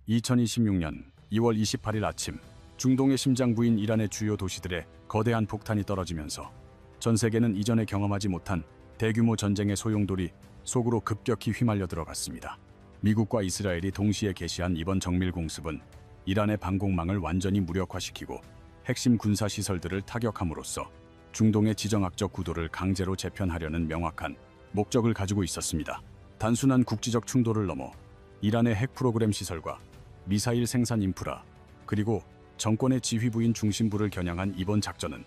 2026년 2월 28일 아침, 중동의 심장부인 이란의 주요 도시들에 거대한 폭탄이 떨어지면서 전 세계는 이전에 경험하지 못한 대규모 전쟁의 소용돌이 속으로 급격히 휘말려 들어갔습니다. 미국과 이스라엘이 동시에 개시한 이번 정밀 공습은 이란의 방공망을 완전히 무력화시키고 핵심 군사시설들을 타격함으로써 중동의 지정학적 구도를 강제로 재편하려는 명확한 목적을 가지고 있었습니다. 단순한 국지적 충돌을 넘어 이란의 핵 프로그램 시설과 미사일 생산 인프라, 그리고 정권의 지휘부인 중심부를 겨냥한 이번 작전은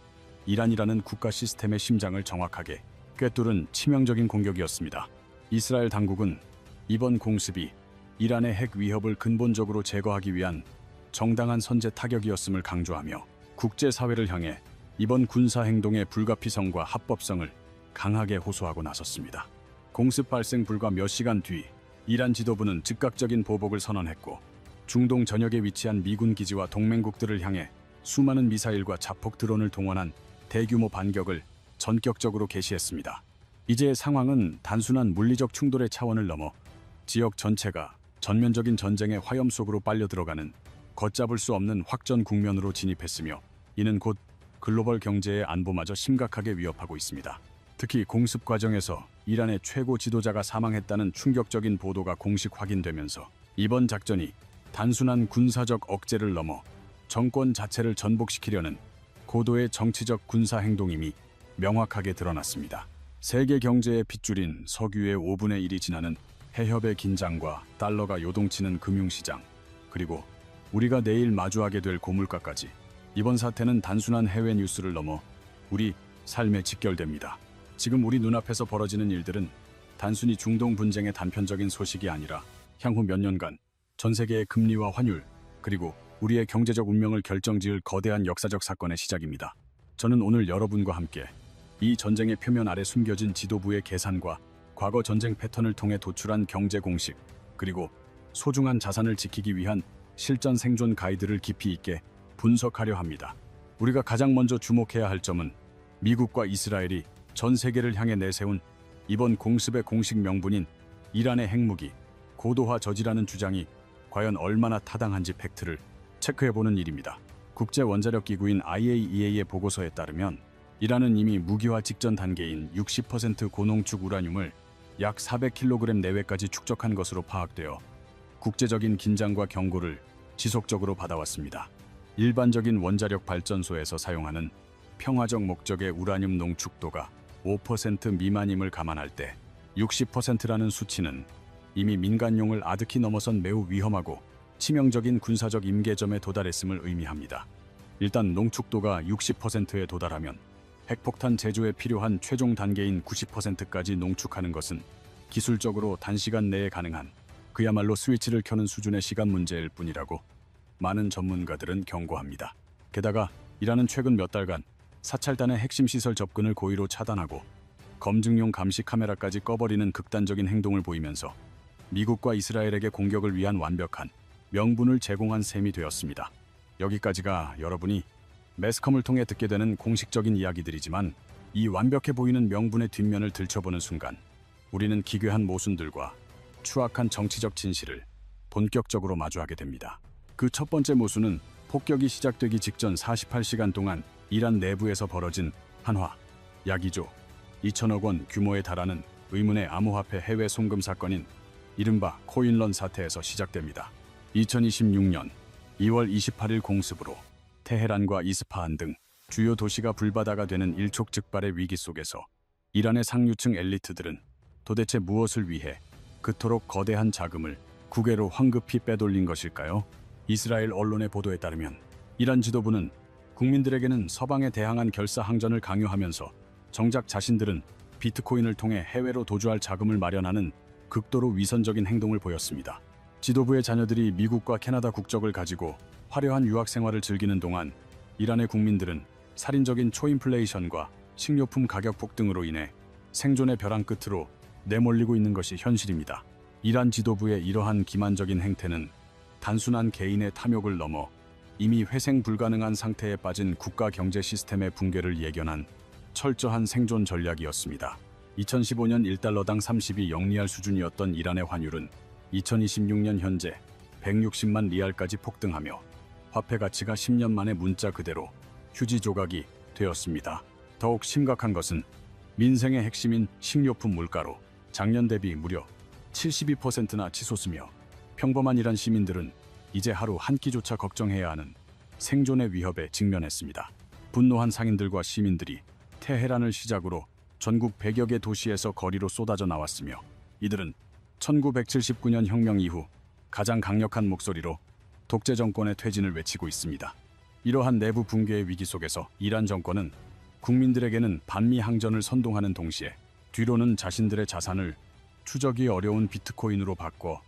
이란이라는 국가 시스템의 심장을 정확하게 꿰뚫은 치명적인 공격이었습니다. 이스라엘 당국은 이번 공습이 이란의 핵 위협을 근본적으로 제거하기 위한 정당한 선제 타격이었음을 강조하며 국제사회를 향해 이번 군사행동의 불가피성과 합법성을 강하게 호소하고 나섰습니다. 공습 발생 불과 몇 시간 뒤 이란 지도부는 즉각적인 보복을 선언했고 중동 전역에 위치한 미군 기지와 동맹국들을 향해 수많은 미사일과 자폭 드론을 동원한 대규모 반격을 전격적으로 개시했습니다. 이제 상황은 단순한 물리적 충돌의 차원을 넘어 지역 전체가 전면적인 전쟁의 화염 속으로 빨려 들어가는 걷잡을 수 없는 확전 국면으로 진입했으며, 이는 곧 글로벌 경제의 안보마저 심각하게 위협하고 있습니다. 특히 공습 과정에서 이란의 최고 지도자가 사망했다는 충격적인 보도가 공식 확인되면서 이번 작전이 단순한 군사적 억제를 넘어 정권 자체를 전복시키려는 고도의 정치적 군사 행동임이 명확하게 드러났습니다. 세계 경제의 핏줄인 석유의 5분의 1이 지나는 해협의 긴장과 달러가 요동치는 금융시장, 그리고 우리가 내일 마주하게 될 고물가까지, 이번 사태는 단순한 해외 뉴스를 넘어 우리 삶에 직결됩니다. 지금 우리 눈앞에서 벌어지는 일들은 단순히 중동 분쟁의 단편적인 소식이 아니라 향후 몇 년간 전 세계의 금리와 환율, 그리고 우리의 경제적 운명을 결정지을 거대한 역사적 사건의 시작입니다. 저는 오늘 여러분과 함께 이 전쟁의 표면 아래 숨겨진 지도부의 계산과 과거 전쟁 패턴을 통해 도출한 경제 공식, 그리고 소중한 자산을 지키기 위한 실전 생존 가이드를 깊이 있게 분석하려 합니다. 우리가 가장 먼저 주목해야 할 점은 미국과 이스라엘이 전 세계를 향해 내세운 이번 공습의 공식 명분인 이란의 핵무기 고도화 저지라는 주장이 과연 얼마나 타당한지 팩트를 체크해보는 일입니다. 국제원자력기구인 IAEA의 보고서에 따르면 이란은 이미 무기화 직전 단계인 60% 고농축 우라늄을 약 400kg 내외까지 축적한 것으로 파악되어 국제적인 긴장과 경고를 지속적으로 받아왔습니다. 일반적인 원자력 발전소에서 사용하는 평화적 목적의 우라늄 농축도가 5% 미만임을 감안할 때 60%라는 수치는 이미 민간용을 아득히 넘어선 매우 위험하고 치명적인 군사적 임계점에 도달했음을 의미합니다. 일단 농축도가 60%에 도달하면 핵폭탄 제조에 필요한 최종 단계인 90%까지 농축하는 것은 기술적으로 단시간 내에 가능한, 그야말로 스위치를 켜는 수준의 시간 문제일 뿐이라고 많은 전문가들은 경고합니다. 게다가 이란은 최근 몇 달간 사찰단의 핵심 시설 접근을 고의로 차단하고 검증용 감시 카메라까지 꺼버리는 극단적인 행동을 보이면서 미국과 이스라엘에게 공격을 위한 완벽한 명분을 제공한 셈이 되었습니다. 여기까지가 여러분이 매스컴을 통해 듣게 되는 공식적인 이야기들이지만, 이 완벽해 보이는 명분의 뒷면을 들춰보는 순간 우리는 기괴한 모순들과 추악한 정치적 진실을 본격적으로 마주하게 됩니다. 그 첫 번째 모순은 폭격이 시작되기 직전 48시간 동안 이란 내부에서 벌어진 한화 약 2조 2천억 원 규모에 달하는 의문의 암호화폐 해외 송금 사건인 이른바 코인런 사태에서 시작됩니다. 2026년 2월 28일 공습으로 테헤란과 이스파한 등 주요 도시가 불바다가 되는 일촉즉발의 위기 속에서 이란의 상류층 엘리트들은 도대체 무엇을 위해 그토록 거대한 자금을 국외로 황급히 빼돌린 것일까요? 이스라엘 언론의 보도에 따르면 이란 지도부는 국민들에게는 서방에 대항한 결사항전을 강요하면서 정작 자신들은 비트코인을 통해 해외로 도주할 자금을 마련하는 극도로 위선적인 행동을 보였습니다. 지도부의 자녀들이 미국과 캐나다 국적을 가지고 화려한 유학 생활을 즐기는 동안 이란의 국민들은 살인적인 초인플레이션과 식료품 가격 폭등으로 인해 생존의 벼랑 끝으로 내몰리고 있는 것이 현실입니다. 이란 지도부의 이러한 기만적인 행태는 단순한 개인의 탐욕을 넘어 이미 회생 불가능한 상태에 빠진 국가 경제 시스템의 붕괴를 예견한 철저한 생존 전략이었습니다. 2015년 1달러당 30이 영리할 수준이었던 이란의 환율은 2026년 현재 160만 리알까지 폭등하며 화폐 가치가 10년 만에 문자 그대로 휴지 조각이 되었습니다. 더욱 심각한 것은 민생의 핵심인 식료품 물가로 작년 대비 무려 72%나 치솟으며 평범한 이란 시민들은 이제 하루 한 끼조차 걱정해야 하는 생존의 위협에 직면했습니다. 분노한 상인들과 시민들이 테헤란을 시작으로 전국 100여 개 도시에서 거리로 쏟아져 나왔으며 이들은 1979년 혁명 이후 가장 강력한 목소리로 독재 정권의 퇴진을 외치고 있습니다. 이러한 내부 붕괴의 위기 속에서 이란 정권은 국민들에게는 반미 항전을 선동하는 동시에 뒤로는 자신들의 자산을 추적이 어려운 비트코인으로 바꿔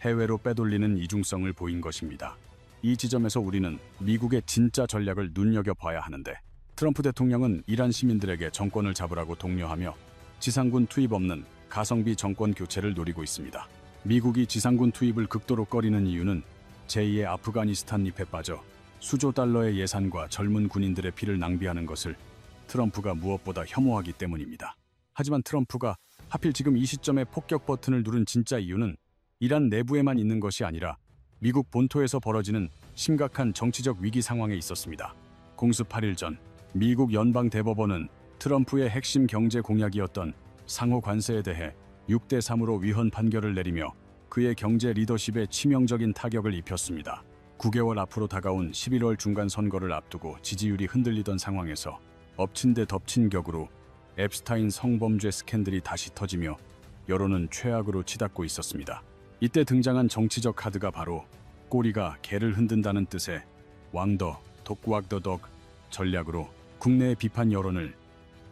해외로 빼돌리는 이중성을 보인 것입니다. 이 지점에서 우리는 미국의 진짜 전략을 눈여겨봐야 하는데, 트럼프 대통령은 이란 시민들에게 정권을 잡으라고 독려하며 지상군 투입 없는 가성비 정권 교체를 노리고 있습니다. 미국이 지상군 투입을 극도로 꺼리는 이유는 제2의 아프가니스탄 잎에 빠져 수조 달러의 예산과 젊은 군인들의 피를 낭비하는 것을 트럼프가 무엇보다 혐오하기 때문입니다. 하지만 트럼프가 하필 지금 이 시점에 폭격 버튼을 누른 진짜 이유는 이란 내부에만 있는 것이 아니라 미국 본토에서 벌어지는 심각한 정치적 위기 상황에 있었습니다. 공습 8일 전 미국 연방대법원은 트럼프의 핵심 경제 공약이었던 상호 관세에 대해 6대3으로 위헌 판결을 내리며 그의 경제 리더십에 치명적인 타격을 입혔습니다. 9개월 앞으로 다가온 11월 중간 선거를 앞두고 지지율이 흔들리던 상황에서 엎친 데 덮친 격으로 앱스타인 성범죄 스캔들이 다시 터지며 여론은 최악으로 치닫고 있었습니다. 이때 등장한 정치적 카드가 바로 꼬리가 개를 흔든다는 뜻의 왕더 독왁더덕 전략으로 국내의 비판 여론을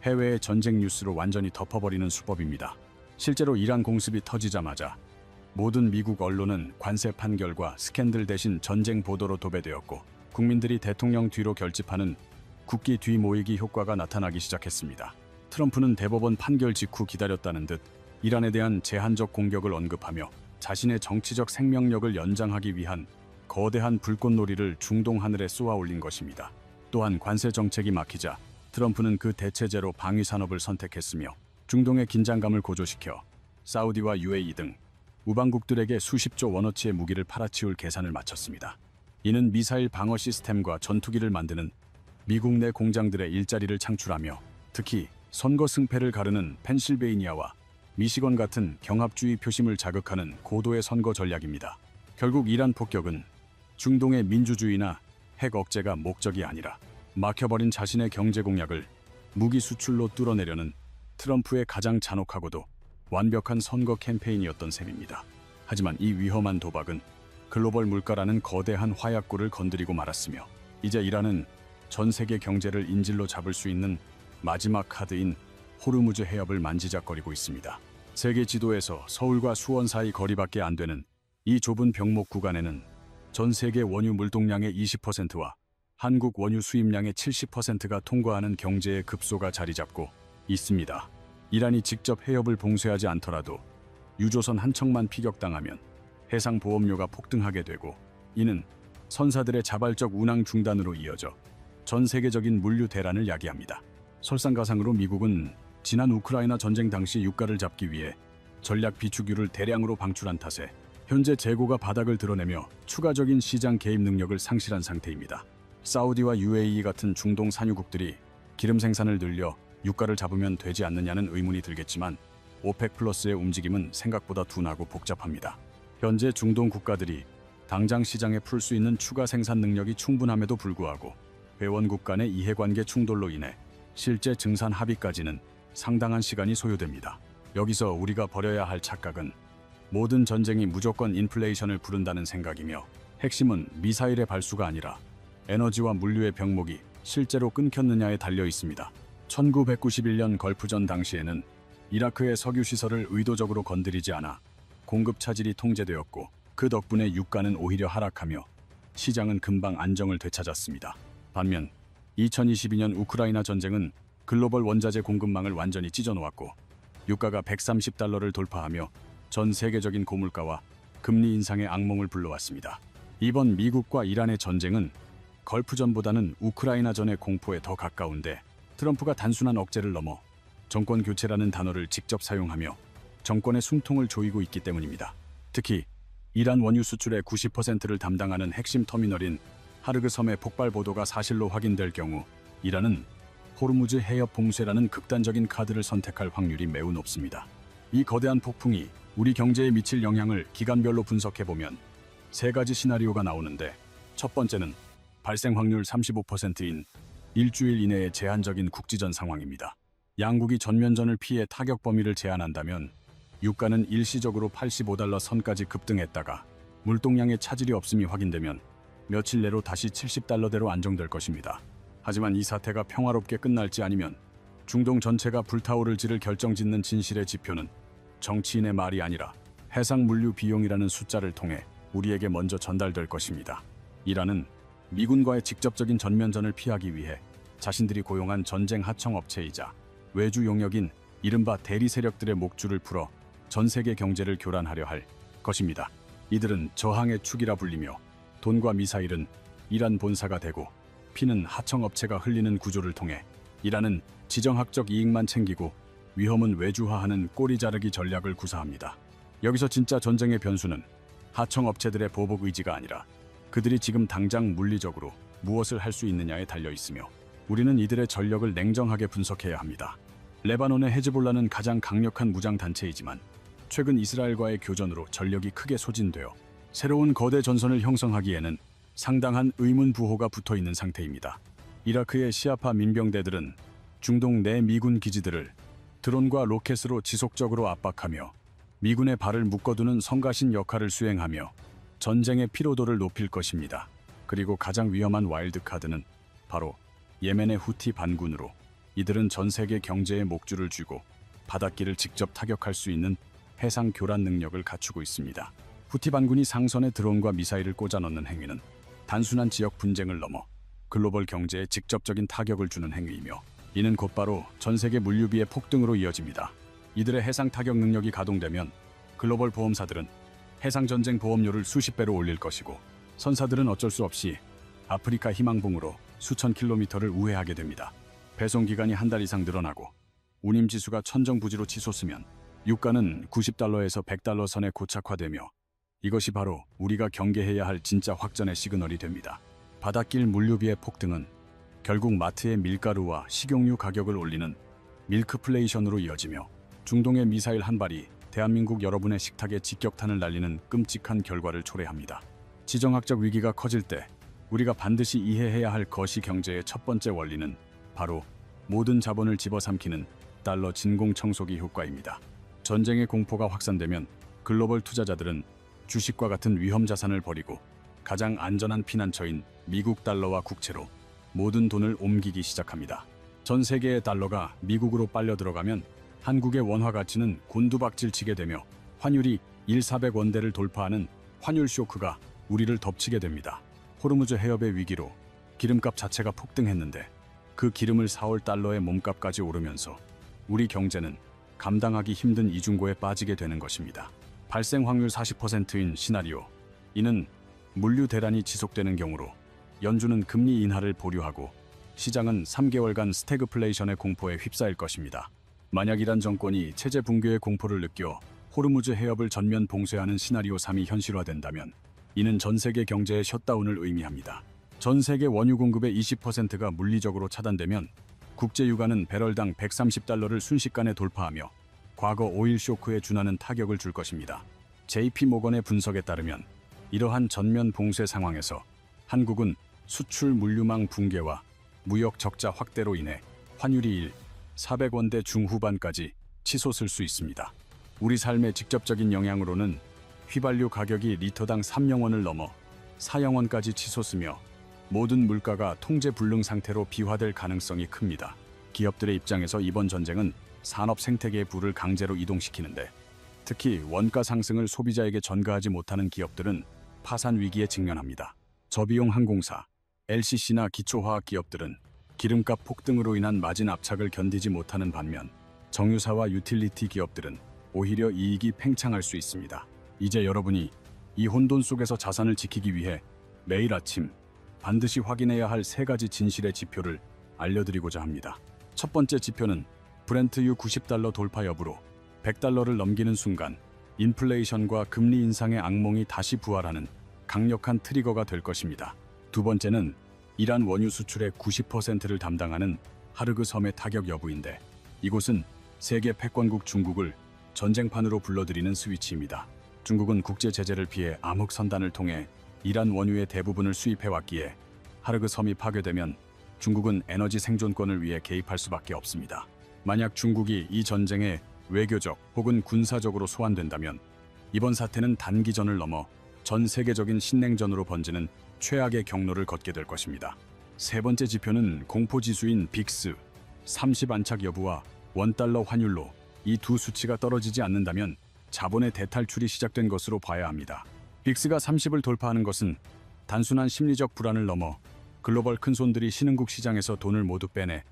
해외의 전쟁 뉴스로 완전히 덮어버리는 수법입니다. 실제로 이란 공습이 터지자마자 모든 미국 언론은 관세 판결과 스캔들 대신 전쟁 보도로 도배되었고, 국민들이 대통령 뒤로 결집하는 국기 뒤 모이기 효과가 나타나기 시작했습니다. 트럼프는 대법원 판결 직후 기다렸다는 듯 이란에 대한 제한적 공격을 언급하며 자신의 정치적 생명력을 연장하기 위한 거대한 불꽃놀이를 중동 하늘에 쏘아 올린 것입니다. 또한 관세 정책이 막히자 트럼프는 그 대체제로 방위 산업을 선택했으며 중동의 긴장감을 고조시켜 사우디와 UAE 등 우방국들에게 수십조 원어치의 무기를 팔아치울 계산을 마쳤습니다. 이는 미사일 방어 시스템과 전투기를 만드는 미국 내 공장들의 일자리를 창출하며 특히 선거 승패를 가르는 펜실베이니아와 미시건 같은 경합주의 표심을 자극하는 고도의 선거 전략입니다. 결국 이란 폭격은 중동의 민주주의나 핵 억제가 목적이 아니라 막혀버린 자신의 경제 공약을 무기 수출로 뚫어내려는 트럼프의 가장 잔혹하고도 완벽한 선거 캠페인이었던 셈입니다. 하지만 이 위험한 도박은 글로벌 물가라는 거대한 화약고를 건드리고 말았으며 이제 이란은 전 세계 경제를 인질로 잡을 수 있는 마지막 카드인 호르무즈 해협을 만지작거리고 있습니다. 세계 지도에서 서울과 수원 사이 거리밖에 안 되는 이 좁은 병목 구간에는 전 세계 원유 물동량의 20%와 한국 원유 수입량의 70%가 통과하는 경제의 급소가 자리잡고 있습니다. 이란이 직접 해협을 봉쇄하지 않더라도 유조선 한 척만 피격당하면 해상 보험료가 폭등하게 되고, 이는 선사들의 자발적 운항 중단으로 이어져 전 세계적인 물류 대란을 야기합니다. 설상가상으로 미국은 지난 우크라이나 전쟁 당시 유가를 잡기 위해 전략 비축유를 대량으로 방출한 탓에 현재 재고가 바닥을 드러내며 추가적인 시장 개입 능력을 상실한 상태입니다. 사우디와 UAE 같은 중동 산유국들이 기름 생산을 늘려 유가를 잡으면 되지 않느냐는 의문이 들겠지만 오펙 플러스의 움직임은 생각보다 둔하고 복잡합니다. 현재 중동 국가들이 당장 시장에 풀 수 있는 추가 생산 능력이 충분함에도 불구하고 회원국 간의 이해관계 충돌로 인해 실제 증산 합의까지는 상당한 시간이 소요됩니다. 여기서 우리가 버려야 할 착각은 모든 전쟁이 무조건 인플레이션을 부른다는 생각이며, 핵심은 미사일의 발수가 아니라 에너지와 물류의 병목이 실제로 끊겼느냐에 달려 있습니다. 1991년 걸프전 당시에는 이라크의 석유시설을 의도적으로 건드리지 않아 공급 차질이 통제되었고, 그 덕분에 유가는 오히려 하락하며 시장은 금방 안정을 되찾았습니다. 반면 2022년 우크라이나 전쟁은 글로벌 원자재 공급망을 완전히 찢어놓았고 유가가 130달러를 돌파하며 전 세계적인 고물가와 금리 인상의 악몽을 불러왔습니다. 이번 미국과 이란의 전쟁은 걸프전보다는 우크라이나전의 공포에 더 가까운데, 트럼프가 단순한 억제를 넘어 정권 교체라는 단어를 직접 사용하며 정권의 숨통을 조이고 있기 때문입니다. 특히 이란 원유 수출의 90%를 담당하는 핵심 터미널인 하르그 섬의 폭발 보도가 사실로 확인될 경우 이란은 호르무즈 해협 봉쇄라는 극단적인 카드를 선택할 확률이 매우 높습니다. 이 거대한 폭풍이 우리 경제에 미칠 영향을 기간별로 분석해보면 세 가지 시나리오가 나오는데, 첫 번째는 발생 확률 35%인 일주일 이내의 제한적인 국지전 상황입니다. 양국이 전면전을 피해 타격 범위를 제한한다면 유가는 일시적으로 $85 선까지 급등했다가 물동량의 차질이 없음이 확인되면 며칠 내로 다시 $70대로 안정될 것입니다. 하지만 이 사태가 평화롭게 끝날지 아니면 중동 전체가 불타오를지를 결정짓는 진실의 지표는 정치인의 말이 아니라 해상 물류 비용이라는 숫자를 통해 우리에게 먼저 전달될 것입니다. 이란은 미군과의 직접적인 전면전을 피하기 위해 자신들이 고용한 전쟁 하청업체이자 외주 용역인 이른바 대리 세력들의 목줄을 풀어 전 세계 경제를 교란하려 할 것입니다. 이들은 저항의 축이라 불리며 돈과 미사일은 이란 본사가 되고 피는 하청업체가 흘리는 구조를 통해 이란은 지정학적 이익만 챙기고 위험은 외주화하는 꼬리 자르기 전략을 구사합니다. 여기서 진짜 전쟁의 변수는 하청업체들의 보복 의지가 아니라 그들이 지금 당장 물리적으로 무엇을 할 수 있느냐에 달려 있으며, 우리는 이들의 전력을 냉정하게 분석해야 합니다. 레바논의 헤즈볼라는 가장 강력한 무장단체이지만 최근 이스라엘과의 교전으로 전력이 크게 소진되어 새로운 거대 전선을 형성하기에는 상당한 의문부호가 붙어있는 상태입니다. 이라크의 시아파 민병대들은 중동 내 미군 기지들을 드론과 로켓으로 지속적으로 압박하며 미군의 발을 묶어두는 성가신 역할을 수행하며 전쟁의 피로도를 높일 것입니다. 그리고 가장 위험한 와일드카드는 바로 예멘의 후티 반군으로, 이들은 전 세계 경제의 목줄을 쥐고 바닷길을 직접 타격할 수 있는 해상 교란 능력을 갖추고 있습니다. 후티 반군이 상선에 드론과 미사일을 꽂아 넣는 행위는 단순한 지역 분쟁을 넘어 글로벌 경제에 직접적인 타격을 주는 행위이며, 이는 곧바로 전 세계 물류비의 폭등으로 이어집니다. 이들의 해상 타격 능력이 가동되면 글로벌 보험사들은 해상전쟁 보험료를 수십 배로 올릴 것이고, 선사들은 어쩔 수 없이 아프리카 희망봉으로 수천 킬로미터를 우회하게 됩니다. 배송기간이 한 달 이상 늘어나고 운임지수가 천정부지로 치솟으면 유가는 $90에서 $100 선에 고착화되며, 이것이 바로 우리가 경계해야 할 진짜 확전의 시그널이 됩니다. 바닷길 물류비의 폭등은 결국 마트의 밀가루와 식용유 가격을 올리는 밀크플레이션으로 이어지며, 중동의 미사일 한 발이 대한민국 여러분의 식탁에 직격탄을 날리는 끔찍한 결과를 초래합니다. 지정학적 위기가 커질 때 우리가 반드시 이해해야 할 거시 경제의 첫 번째 원리는 바로 모든 자본을 집어삼키는 달러 진공 청소기 효과입니다. 전쟁의 공포가 확산되면 글로벌 투자자들은 주식과 같은 위험 자산을 버리고 가장 안전한 피난처인 미국 달러와 국채로 모든 돈을 옮기기 시작합니다. 전 세계의 달러가 미국으로 빨려 들어가면 한국의 원화 가치는 곤두박질치게 되며 환율이 1,400원대를 돌파하는 환율 쇼크가 우리를 덮치게 됩니다. 호르무즈 해협의 위기로 기름값 자체가 폭등했는데 그 기름을 사올 달러의 몸값까지 오르면서 우리 경제는 감당하기 힘든 이중고에 빠지게 되는 것입니다. 발생 확률 40%인 시나리오, 이는 물류 대란이 지속되는 경우로 연준은 금리 인하를 보류하고 시장은 3개월간 스태그플레이션의 공포에 휩싸일 것입니다. 만약 이란 정권이 체제 붕괴의 공포를 느껴 호르무즈 해협을 전면 봉쇄하는 시나리오 3이 현실화된다면 이는 전 세계 경제의 셧다운을 의미합니다. 전 세계 원유 공급의 20%가 물리적으로 차단되면 국제 유가는 배럴당 $130를 순식간에 돌파하며 과거 오일 쇼크에 준하는 타격을 줄 것입니다. JP 모건의 분석에 따르면 이러한 전면 봉쇄 상황에서 한국은 수출 물류망 붕괴와 무역 적자 확대로 인해 환율이 400원대 중후반까지 치솟을 수 있습니다. 우리 삶의 직접적인 영향으로는 휘발유 가격이 리터당 3영원을 넘어 4영원까지 치솟으며 모든 물가가 통제 불능 상태로 비화될 가능성이 큽니다. 기업들의 입장에서 이번 전쟁은 산업 생태계의 부를 강제로 이동시키는데, 특히 원가 상승을 소비자에게 전가하지 못하는 기업들은 파산 위기에 직면합니다. 저비용 항공사, LCC나 기초화학 기업들은 기름값 폭등으로 인한 마진 압착을 견디지 못하는 반면 정유사와 유틸리티 기업들은 오히려 이익이 팽창할 수 있습니다. 이제 여러분이 이 혼돈 속에서 자산을 지키기 위해 매일 아침 반드시 확인해야 할 세 가지 진실의 지표를 알려드리고자 합니다. 첫 번째 지표는 브렌트유 $90 돌파 여부로 $100를 넘기는 순간 인플레이션과 금리 인상의 악몽이 다시 부활하는 강력한 트리거가 될 것입니다. 두 번째는 이란 원유 수출의 90%를 담당하는 하르그 섬의 타격 여부인데, 이곳은 세계 패권국 중국을 전쟁판으로 불러들이는 스위치입니다. 중국은 국제 제재를 피해 암흑 선단을 통해 이란 원유의 대부분을 수입해왔기에 하르그 섬이 파괴되면 중국은 에너지 생존권을 위해 개입할 수밖에 없습니다. 만약 중국이 이 전쟁에 외교적 혹은 군사적으로 소환된다면 이번 사태는 단기전을 넘어 전 세계적인 신냉전으로 번지는 최악의 경로를 걷게 될 것입니다. 세 번째 지표는 공포지수인 빅스, 30 안착 여부와 원달러 환율로 이 두 수치가 떨어지지 않는다면 자본의 대탈출이 시작된 것으로 봐야 합니다. 빅스가 30을 돌파하는 것은 단순한 심리적 불안을 넘어 글로벌 큰손들이 신흥국 시장에서 돈을 모두 빼내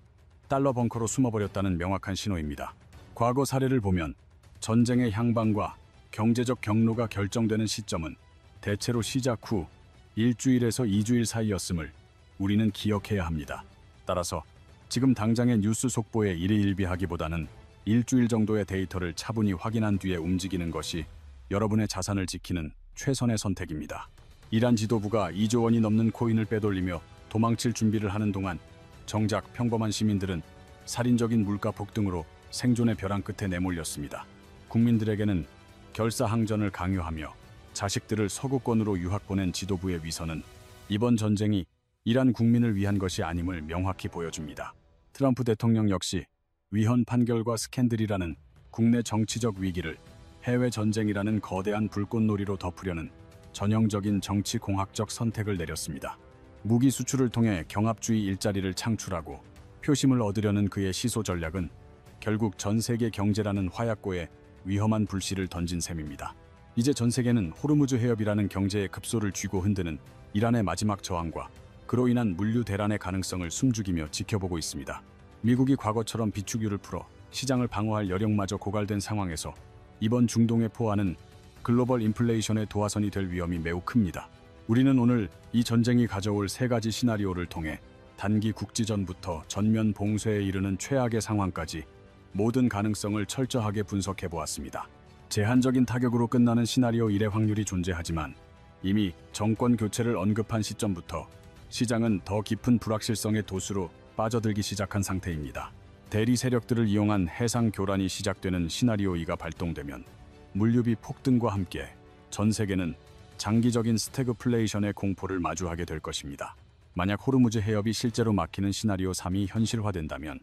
달러 벙커로 숨어버렸다는 명확한 신호입니다. 과거 사례를 보면 전쟁의 향방과 경제적 경로가 결정되는 시점은 대체로 시작 후 일주일에서 2주일 사이였음을 우리는 기억해야 합니다. 따라서 지금 당장의 뉴스 속보에 일희일비하기보다는 일주일 정도의 데이터를 차분히 확인한 뒤에 움직이는 것이 여러분의 자산을 지키는 최선의 선택입니다. 이란 지도부가 2조 원이 넘는 코인을 빼돌리며 도망칠 준비를 하는 동안 정작 평범한 시민들은 살인적인 물가 폭등으로 생존의 벼랑 끝에 내몰렸습니다. 국민들에게는 결사항전을 강요하며 자식들을 서구권으로 유학 보낸 지도부의 위선은 이번 전쟁이 이란 국민을 위한 것이 아님을 명확히 보여줍니다. 트럼프 대통령 역시 위헌 판결과 스캔들이라는 국내 정치적 위기를 해외 전쟁이라는 거대한 불꽃놀이로 덮으려는 전형적인 정치공학적 선택을 내렸습니다. 무기 수출을 통해 경합주의 일자리를 창출하고 표심을 얻으려는 그의 시소 전략은 결국 전 세계 경제라는 화약고에 위험한 불씨를 던진 셈입니다. 이제 전 세계는 호르무즈 해협이라는 경제의 급소를 쥐고 흔드는 이란의 마지막 저항과 그로 인한 물류 대란의 가능성을 숨죽이며 지켜보고 있습니다. 미국이 과거처럼 비축유를 풀어 시장을 방어할 여력마저 고갈된 상황에서 이번 중동에 포하는 글로벌 인플레이션의 도화선이 될 위험이 매우 큽니다. 우리는 오늘 이 전쟁이 가져올 세 가지 시나리오를 통해 단기 국지전부터 전면 봉쇄에 이르는 최악의 상황까지 모든 가능성을 철저하게 분석해 보았습니다. 제한적인 타격으로 끝나는 시나리오 1의 확률이 존재하지만 이미 정권 교체를 언급한 시점부터 시장은 더 깊은 불확실성의 도수로 빠져들기 시작한 상태입니다. 대리 세력들을 이용한 해상 교란이 시작되는 시나리오 2가 발동되면 물류비 폭등과 함께 전 세계는 장기적인 스태그플레이션의 공포를 마주하게 될 것입니다. 만약 호르무즈 해협이 실제로 막히는 시나리오 3이 현실화된다면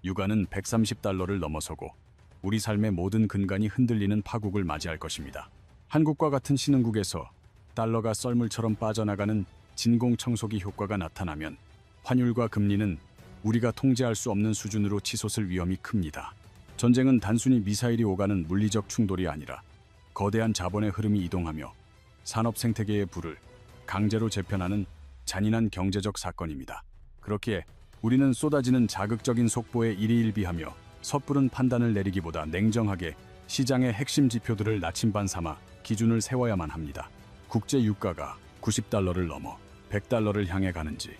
유가는 130달러를 넘어서고 우리 삶의 모든 근간이 흔들리는 파국을 맞이할 것입니다. 한국과 같은 신흥국에서 달러가 썰물처럼 빠져나가는 진공청소기 효과가 나타나면 환율과 금리는 우리가 통제할 수 없는 수준으로 치솟을 위험이 큽니다. 전쟁은 단순히 미사일이 오가는 물리적 충돌이 아니라 거대한 자본의 흐름이 이동하며 산업 생태계의 불을 강제로 재편하는 잔인한 경제적 사건입니다. 그렇기에 우리는 쏟아지는 자극적인 속보에 일희일비하며 섣부른 판단을 내리기보다 냉정하게 시장의 핵심 지표들을 나침반 삼아 기준을 세워야만 합니다. 국제 유가가 90달러를 넘어 100달러를 향해 가는지,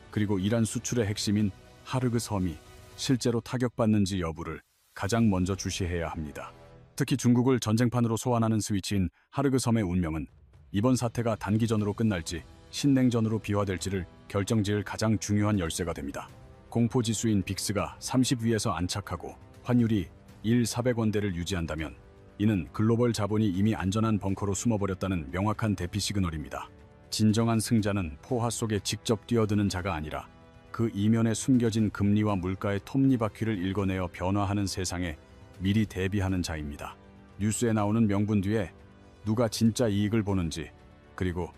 그리고 이란 수출의 핵심인 하르그 섬이 실제로 타격받는지 여부를 가장 먼저 주시해야 합니다. 특히 중국을 전쟁판으로 소환하는 스위치인 하르그 섬의 운명은 이번 사태가 단기전으로 끝날지 신냉전으로 비화될지를 결정지을 가장 중요한 열쇠가 됩니다. 공포지수인 빅스가 30 위에서 안착하고 환율이 1,400원대를 유지한다면 이는 글로벌 자본이 이미 안전한 벙커로 숨어버렸다는 명확한 대피 시그널입니다. 진정한 승자는 포화 속에 직접 뛰어드는 자가 아니라 그 이면에 숨겨진 금리와 물가의 톱니바퀴를 읽어내어 변화하는 세상에 미리 대비하는 자입니다. 뉴스에 나오는 명분 뒤에 누가 진짜 이익을 보는지, 그리고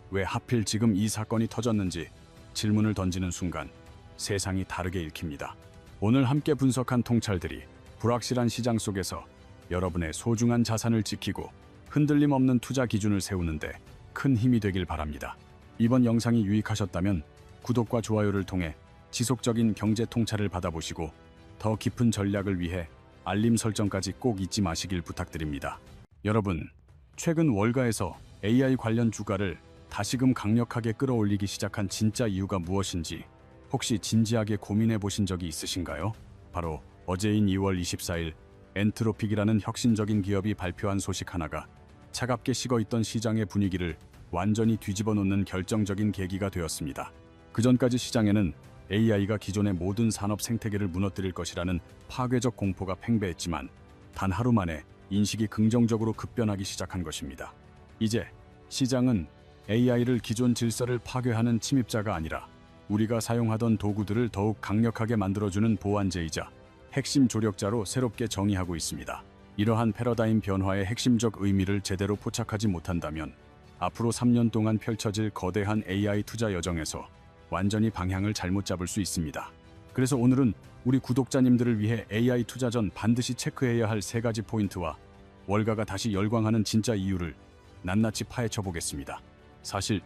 왜 하필 지금 이 사건이 터졌는지 질문을 던지는 순간 세상이 다르게 읽힙니다. 오늘 함께 분석한 통찰들이 불확실한 시장 속에서 여러분의 소중한 자산을 지키고 흔들림 없는 투자 기준을 세우는데 큰 힘이 되길 바랍니다. 이번 영상이 유익하셨다면 구독과 좋아요를 통해 지속적인 경제 통찰을 받아보시고 더 깊은 전략을 위해 알림 설정까지 꼭 잊지 마시길 부탁드립니다. 여러분, 최근 월가에서 AI 관련 주가를 다시금 강력하게 끌어올리기 시작한 진짜 이유가 무엇인지 혹시 진지하게 고민해 보신 적이 있으신가요? 바로 어제인 2월 24일 엔트로픽이라는 혁신적인 기업이 발표한 소식 하나가 차갑게 식어있던 시장의 분위기를 완전히 뒤집어 놓는 결정적인 계기가 되었습니다. 그전까지 시장에는 AI가 기존의 모든 산업 생태계를 무너뜨릴 것이라는 파괴적 공포가 팽배했지만 단 하루 만에 인식이 긍정적으로 급변하기 시작한 것입니다. 이제 시장은 AI를 기존 질서를 파괴하는 침입자가 아니라 우리가 사용하던 도구들을 더욱 강력하게 만들어주는 보완제이자 핵심 조력자로 새롭게 정의하고 있습니다. 이러한 패러다임 변화의 핵심적 의미를 제대로 포착하지 못한다면 앞으로 3년 동안 펼쳐질 거대한 AI 투자 여정에서 완전히 방향을 잘못 잡을 수 있습니다. 그래서 오늘은 우리 구독자님들을 위해 AI 투자 전 반드시 체크해야 할 3가지 포인트와 월가가 다시 열광하는 진짜 이유를 낱낱이 파헤쳐 보겠습니다. 사실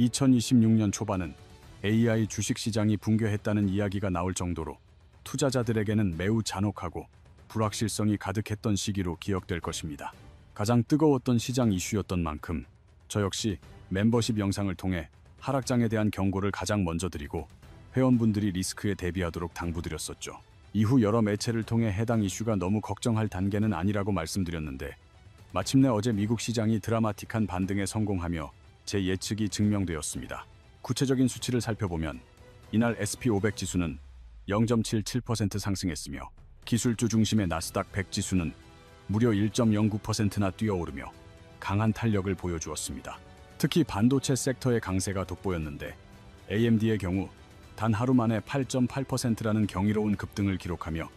2026년 초반은 AI 주식시장이 붕괴했다는 이야기가 나올 정도로 투자자들에게는 매우 잔혹하고 불확실성이 가득했던 시기로 기억될 것입니다. 가장 뜨거웠던 시장 이슈였던 만큼 저 역시 멤버십 영상을 통해 하락장에 대한 경고를 가장 먼저 드리고 회원분들이 리스크에 대비하도록 당부드렸었죠. 이후 여러 매체를 통해 해당 이슈가 너무 걱정할 단계는 아니라고 말씀드렸는데 마침내 어제 미국 시장이 드라마틱한 반등에 성공하며 제 예측이 증명되었습니다. 구체적인 수치를 살펴보면 이날 S&P500 지수는 0.77% 상승했으며 기술주 중심의 나스닥 100 지수는 무려 1.09%나 뛰어오르며 강한 탄력을 보여주었습니다. 특히 반도체 섹터의 강세가 돋보였는데 AMD의 경우 단 하루 만에 8.8%라는 경이로운 급등을 기록하며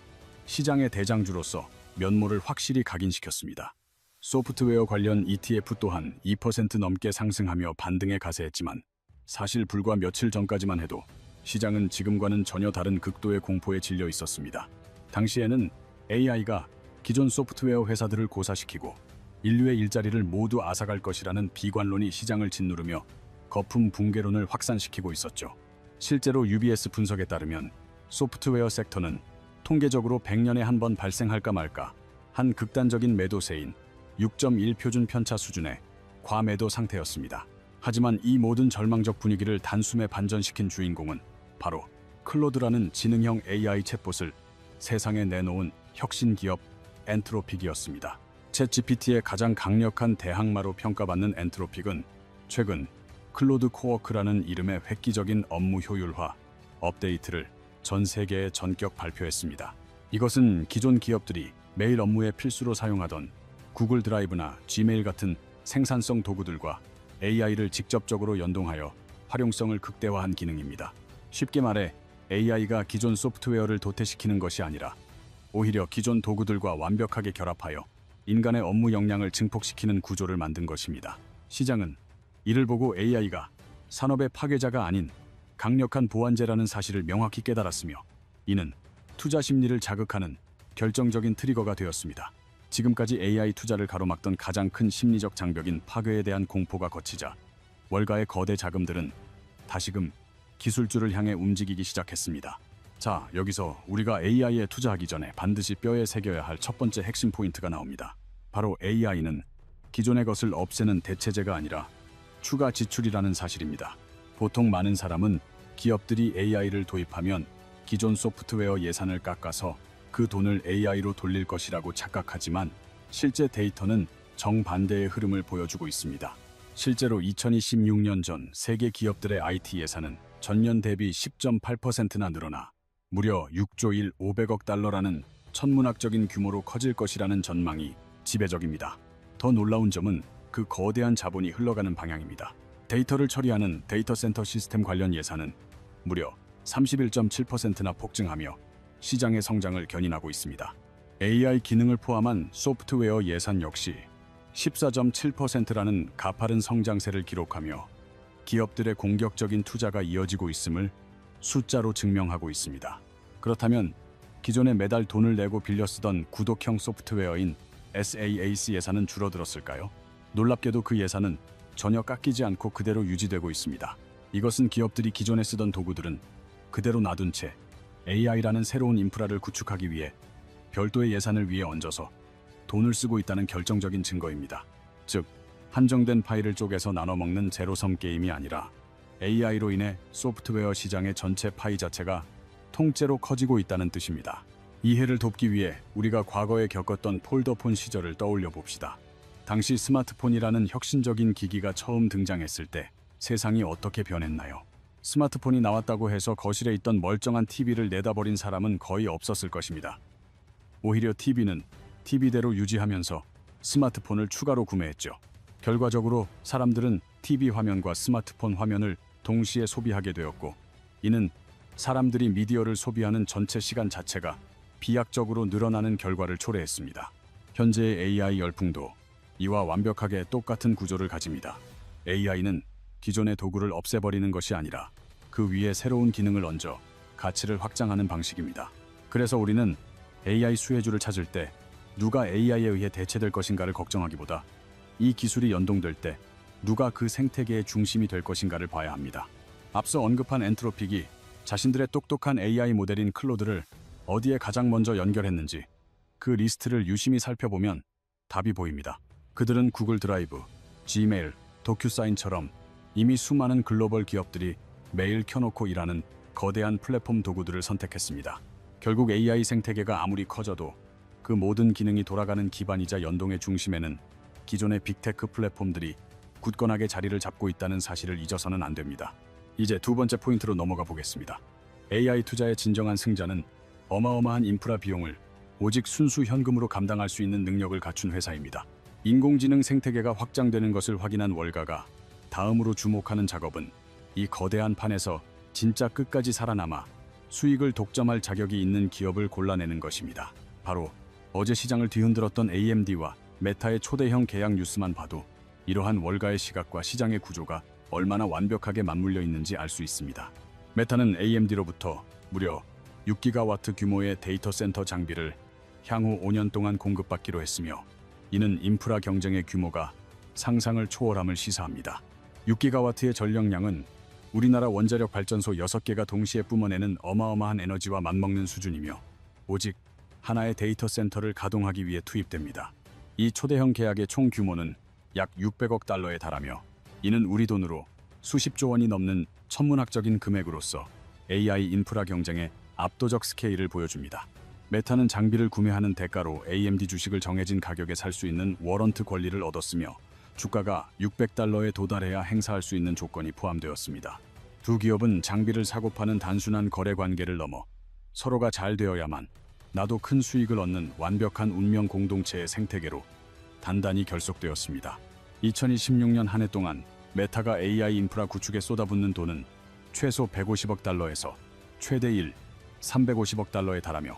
시장의 대장주로서 면모를 확실히 각인시켰습니다. 소프트웨어 관련 ETF 또한 2% 넘게 상승하며 반등에 가세했지만 사실 불과 며칠 전까지만 해도 시장은 지금과는 전혀 다른 극도의 공포에 질려 있었습니다. 당시에는 AI가 기존 소프트웨어 회사들을 고사시키고 인류의 일자리를 모두 앗아갈 것이라는 비관론이 시장을 짓누르며 거품 붕괴론을 확산시키고 있었죠. 실제로 UBS 분석에 따르면 소프트웨어 섹터는 통계적으로 100년에 한 번 발생할까 말까 한 극단적인 매도세인 6.1 표준 편차 수준의 과매도 상태였습니다. 하지만 이 모든 절망적 분위기를 단숨에 반전시킨 주인공은 바로 클로드라는 지능형 AI 챗봇을 세상에 내놓은 혁신 기업 엔트로픽이었습니다. 챗GPT의 가장 강력한 대항마로 평가받는 엔트로픽은 최근 클로드 코워크라는 이름의 획기적인 업무 효율화 업데이트를 전 세계에 전격 발표했습니다. 이것은 기존 기업들이 매일 업무에 필수로 사용하던 구글 드라이브나 지메일 같은 생산성 도구들과 AI를 직접적으로 연동하여 활용성을 극대화한 기능입니다. 쉽게 말해 AI가 기존 소프트웨어를 도태시키는 것이 아니라 오히려 기존 도구들과 완벽하게 결합하여 인간의 업무 역량을 증폭시키는 구조를 만든 것입니다. 시장은 이를 보고 AI가 산업의 파괴자가 아닌 강력한 보완제라는 사실을 명확히 깨달았으며 이는 투자 심리를 자극하는 결정적인 트리거가 되었습니다. 지금까지 AI 투자를 가로막던 가장 큰 심리적 장벽인 파괴에 대한 공포가 걷히자 월가의 거대 자금들은 다시금 기술주를 향해 움직이기 시작했습니다. 자, 여기서 우리가 AI에 투자하기 전에 반드시 뼈에 새겨야 할 첫 번째 핵심 포인트가 나옵니다. 바로 AI는 기존의 것을 없애는 대체제가 아니라 추가 지출이라는 사실입니다. 보통 많은 사람은 기업들이 AI를 도입하면 기존 소프트웨어 예산을 깎아서 그 돈을 AI로 돌릴 것이라고 착각하지만 실제 데이터는 정반대의 흐름을 보여주고 있습니다. 실제로 2026년 전 세계 기업들의 IT 예산은 전년 대비 10.8%나 늘어나 무려 6조 1,500억 달러라는 천문학적인 규모로 커질 것이라는 전망이 지배적입니다. 더 놀라운 점은 그 거대한 자본이 흘러가는 방향입니다. 데이터를 처리하는 데이터 센터 시스템 관련 예산은 무려 31.7%나 폭증하며 시장의 성장을 견인하고 있습니다. AI 기능을 포함한 소프트웨어 예산 역시 14.7%라는 가파른 성장세를 기록하며 기업들의 공격적인 투자가 이어지고 있음을 숫자로 증명하고 있습니다. 그렇다면 기존에 매달 돈을 내고 빌려 쓰던 구독형 소프트웨어인 SaaS 예산은 줄어들었을까요? 놀랍게도 그 예산은 전혀 깎이지 않고 그대로 유지되고 있습니다. 이것은 기업들이 기존에 쓰던 도구들은 그대로 놔둔 채 AI라는 새로운 인프라를 구축하기 위해 별도의 예산을 위에 얹어서 돈을 쓰고 있다는 결정적인 증거입니다. 즉, 한정된 파일을 쪼개서 나눠먹는 제로섬 게임이 아니라 AI로 인해 소프트웨어 시장의 전체 파이 자체가 통째로 커지고 있다는 뜻입니다. 이해를 돕기 위해 우리가 과거에 겪었던 폴더폰 시절을 떠올려 봅시다. 당시 스마트폰이라는 혁신적인 기기가 처음 등장했을 때 세상이 어떻게 변했나요? 스마트폰이 나왔다고 해서 거실에 있던 멀쩡한 TV를 내다버린 사람은 거의 없었을 것입니다. 오히려 TV는 TV대로 유지하면서 스마트폰을 추가로 구매했죠. 결과적으로 사람들은 TV 화면과 스마트폰 화면을 동시에 소비하게 되었고, 이는 사람들이 미디어를 소비하는 전체 시간 자체가 비약적으로 늘어나는 결과를 초래했습니다. 현재의 AI 열풍도 이와 완벽하게 똑같은 구조를 가집니다. AI는 기존의 도구를 없애버리는 것이 아니라 그 위에 새로운 기능을 얹어 가치를 확장하는 방식입니다. 그래서 우리는 AI 수혜주를 찾을 때 누가 AI에 의해 대체될 것인가를 걱정하기보다 이 기술이 연동될 때 누가 그 생태계의 중심이 될 것인가를 봐야 합니다. 앞서 언급한 엔트로픽이 자신들의 똑똑한 AI 모델인 클로드를 어디에 가장 먼저 연결했는지 그 리스트를 유심히 살펴보면 답이 보입니다. 그들은 구글 드라이브, 지메일, 도큐사인처럼 이미 수많은 글로벌 기업들이 매일 켜놓고 일하는 거대한 플랫폼 도구들을 선택했습니다. 결국 AI 생태계가 아무리 커져도 그 모든 기능이 돌아가는 기반이자 연동의 중심에는 기존의 빅테크 플랫폼들이 굳건하게 자리를 잡고 있다는 사실을 잊어서는 안 됩니다. 이제 두 번째 포인트로 넘어가 보겠습니다. AI 투자의 진정한 승자는 어마어마한 인프라 비용을 오직 순수 현금으로 감당할 수 있는 능력을 갖춘 회사입니다. 인공지능 생태계가 확장되는 것을 확인한 월가가 다음으로 주목하는 작업은 이 거대한 판에서 진짜 끝까지 살아남아 수익을 독점할 자격이 있는 기업을 골라내는 것입니다. 바로 어제 시장을 뒤흔들었던 AMD와 메타의 초대형 계약 뉴스만 봐도 이러한 월가의 시각과 시장의 구조가 얼마나 완벽하게 맞물려 있는지 알 수 있습니다. 메타는 AMD로부터 무려 6기가와트 규모의 데이터 센터 장비를 향후 5년 동안 공급받기로 했으며, 이는 인프라 경쟁의 규모가 상상을 초월함을 시사합니다. 6기가와트의 전력량은 우리나라 원자력 발전소 6개가 동시에 뿜어내는 어마어마한 에너지와 맞먹는 수준이며, 오직 하나의 데이터 센터를 가동하기 위해 투입됩니다. 이 초대형 계약의 총 규모는 약 600억 달러에 달하며, 이는 우리 돈으로 수십조 원이 넘는 천문학적인 금액으로서 AI 인프라 경쟁의 압도적 스케일을 보여줍니다. 메타는 장비를 구매하는 대가로 AMD 주식을 정해진 가격에 살 수 있는 워런트 권리를 얻었으며, 주가가 600달러에 도달해야 행사할 수 있는 조건이 포함되었습니다. 두 기업은 장비를 사고 파는 단순한 거래 관계를 넘어 서로가 잘 되어야만 나도 큰 수익을 얻는 완벽한 운명 공동체의 생태계로 단단히 결속되었습니다. 2026년 한 해 동안 메타가 AI 인프라 구축에 쏟아붓는 돈은 최소 150억 달러에서 최대 350억 달러에 달하며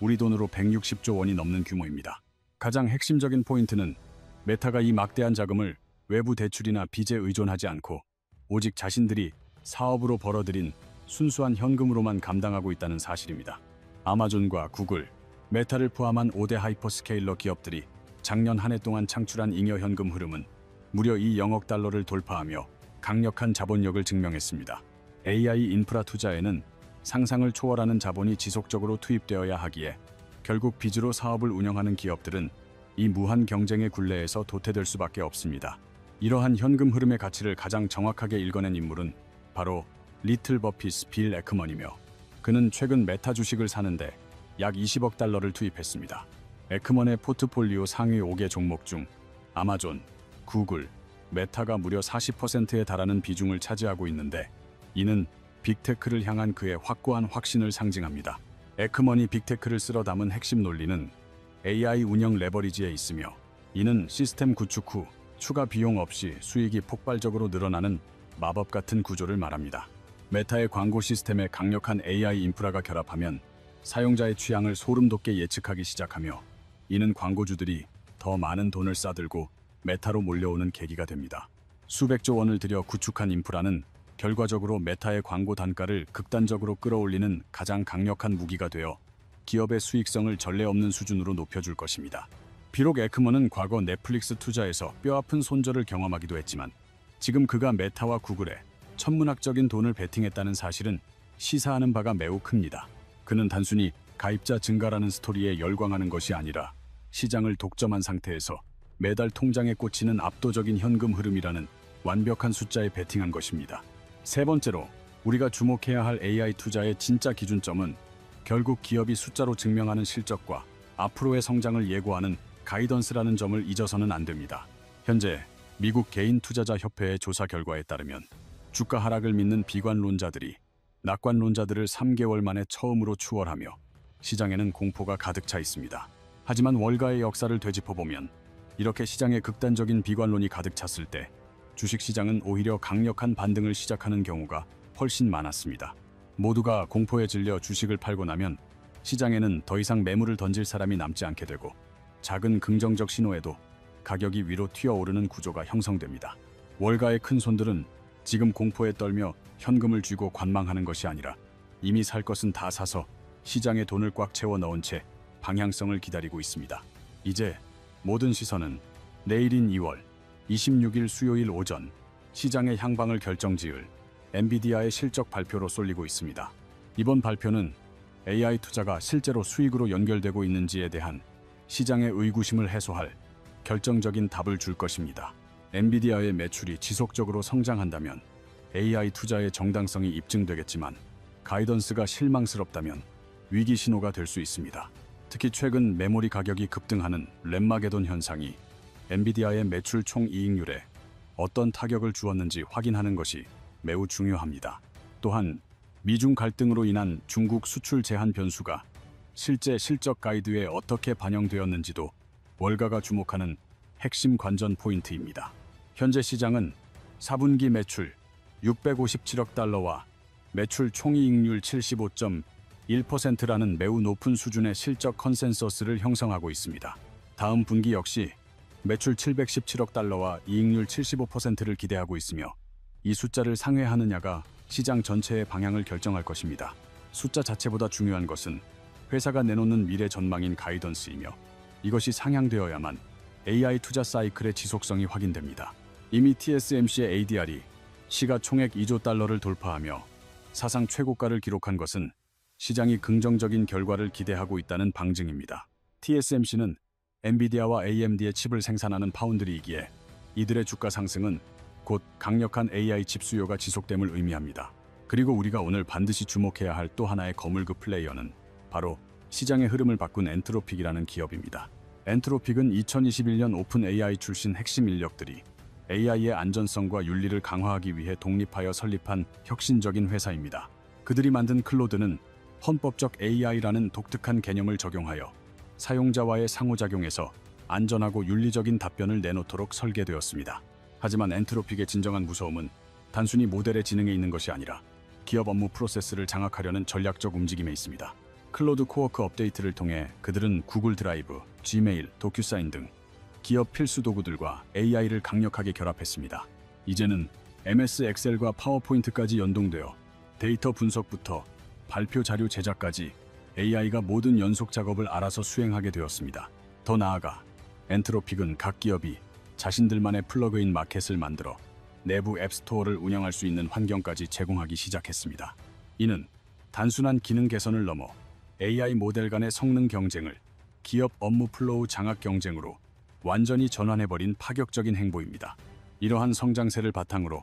우리 돈으로 160조 원이 넘는 규모입니다. 가장 핵심적인 포인트는 메타가 이 막대한 자금을 외부 대출이나 빚에 의존하지 않고 오직 자신들이 사업으로 벌어들인 순수한 현금으로만 감당하고 있다는 사실입니다. 아마존과 구글, 메타를 포함한 5대 하이퍼스케일러 기업들이 작년 한 해 동안 창출한 잉여 현금 흐름은 무려 2억 달러를 돌파하며 강력한 자본력을 증명했습니다. AI 인프라 투자에는 상상을 초월하는 자본이 지속적으로 투입되어야 하기에 결국 빚으로 사업을 운영하는 기업들은 이 무한 경쟁의 굴레에서 도태될 수밖에 없습니다. 이러한 현금 흐름의 가치를 가장 정확하게 읽어낸 인물은 바로 리틀 버핏 빌 에크먼이며, 그는 최근 메타 주식을 사는데 약 20억 달러를 투입했습니다. 에크먼의 포트폴리오 상위 5개 종목 중 아마존, 구글, 메타가 무려 40%에 달하는 비중을 차지하고 있는데, 이는 빅테크를 향한 그의 확고한 확신을 상징합니다. 에크먼이 빅테크를 쓸어 담은 핵심 논리는 AI 운영 레버리지에 있으며, 이는 시스템 구축 후 추가 비용 없이 수익이 폭발적으로 늘어나는 마법 같은 구조를 말합니다. 메타의 광고 시스템에 강력한 AI 인프라가 결합하면 사용자의 취향을 소름 돋게 예측하기 시작하며, 이는 광고주들이 더 많은 돈을 싸들고 메타로 몰려오는 계기가 됩니다. 수백조 원을 들여 구축한 인프라는 결과적으로 메타의 광고 단가를 극단적으로 끌어올리는 가장 강력한 무기가 되어 기업의 수익성을 전례 없는 수준으로 높여줄 것입니다. 비록 에크먼은 과거 넷플릭스 투자에서 뼈아픈 손절을 경험하기도 했지만, 지금 그가 메타와 구글에 천문학적인 돈을 베팅했다는 사실은 시사하는 바가 매우 큽니다. 그는 단순히 가입자 증가라는 스토리에 열광하는 것이 아니라 시장을 독점한 상태에서 매달 통장에 꽂히는 압도적인 현금 흐름이라는 완벽한 숫자에 베팅한 것입니다. 세 번째로 우리가 주목해야 할 AI 투자의 진짜 기준점은 결국 기업이 숫자로 증명하는 실적과 앞으로의 성장을 예고하는 가이던스라는 점을 잊어서는 안 됩니다. 현재 미국 개인투자자협회의 조사 결과에 따르면 주가 하락을 믿는 비관론자들이 낙관론자들을 3개월 만에 처음으로 추월하며 시장에는 공포가 가득 차 있습니다. 하지만 월가의 역사를 되짚어보면 이렇게 시장에 극단적인 비관론이 가득 찼을 때 주식시장은 오히려 강력한 반등을 시작하는 경우가 훨씬 많았습니다. 모두가 공포에 질려 주식을 팔고 나면 시장에는 더 이상 매물을 던질 사람이 남지 않게 되고 작은 긍정적 신호에도 가격이 위로 튀어오르는 구조가 형성됩니다. 월가의 큰 손들은 지금 공포에 떨며 현금을 쥐고 관망하는 것이 아니라 이미 살 것은 다 사서 시장에 돈을 꽉 채워 넣은 채 방향성을 기다리고 있습니다. 이제 모든 시선은 내일인 2월 26일 수요일 오전 시장의 향방을 결정지을 엔비디아의 실적 발표로 쏠리고 있습니다. 이번 발표는 AI 투자가 실제로 수익으로 연결되고 있는지에 대한 시장의 의구심을 해소할 결정적인 답을 줄 것입니다. 엔비디아의 매출이 지속적으로 성장한다면 AI 투자의 정당성이 입증되겠지만 가이던스가 실망스럽다면 위기 신호가 될 수 있습니다. 특히 최근 메모리 가격이 급등하는 램마게돈 현상이 엔비디아의 매출 총이익률에 어떤 타격을 주었는지 확인하는 것이 매우 중요합니다. 또한 미중 갈등으로 인한 중국 수출 제한 변수가 실제 실적 가이드에 어떻게 반영되었는지도 월가가 주목하는 핵심 관전 포인트입니다. 현재 시장은 4분기 매출 657억 달러와 매출 총이익률 75.1%라는 매우 높은 수준의 실적 컨센서스를 형성하고 있습니다. 다음 분기 역시 매출 717억 달러와 이익률 75%를 기대하고 있으며 이 숫자를 상회하느냐가 시장 전체의 방향을 결정할 것입니다. 숫자 자체보다 중요한 것은 회사가 내놓는 미래 전망인 가이던스이며 이것이 상향되어야만 AI 투자 사이클의 지속성이 확인됩니다. 이미 TSMC의 ADR이 시가총액 2조 달러를 돌파하며 사상 최고가를 기록한 것은 시장이 긍정적인 결과를 기대하고 있다는 방증입니다. TSMC는 엔비디아와 AMD의 칩을 생산하는 파운드리이기에 이들의 주가 상승은 곧 강력한 AI 칩 수요가 지속됨을 의미합니다. 그리고 우리가 오늘 반드시 주목해야 할 또 하나의 거물급 플레이어는 바로 시장의 흐름을 바꾼 엔트로픽이라는 기업입니다. 엔트로픽은 2021년 오픈 AI 출신 핵심 인력들이 AI의 안전성과 윤리를 강화하기 위해 독립하여 설립한 혁신적인 회사입니다. 그들이 만든 클로드는 헌법적 AI라는 독특한 개념을 적용하여 사용자와의 상호작용에서 안전하고 윤리적인 답변을 내놓도록 설계되었습니다. 하지만 엔트로픽의 진정한 무서움은 단순히 모델의 지능에 있는 것이 아니라 기업 업무 프로세스를 장악하려는 전략적 움직임에 있습니다. 클로드 코워크 업데이트를 통해 그들은 구글 드라이브, 지메일, 도큐사인 등 기업 필수 도구들과 AI를 강력하게 결합했습니다. 이제는 MS 엑셀과 파워포인트까지 연동되어 데이터 분석부터 발표 자료 제작까지 AI가 모든 연속 작업을 알아서 수행하게 되었습니다. 더 나아가 엔트로픽은 각 기업이 자신들만의 플러그인 마켓을 만들어 내부 앱스토어를 운영할 수 있는 환경까지 제공하기 시작했습니다. 이는 단순한 기능 개선을 넘어 AI 모델 간의 성능 경쟁을 기업 업무 플로우 장악 경쟁으로 완전히 전환해버린 파격적인 행보입니다. 이러한 성장세를 바탕으로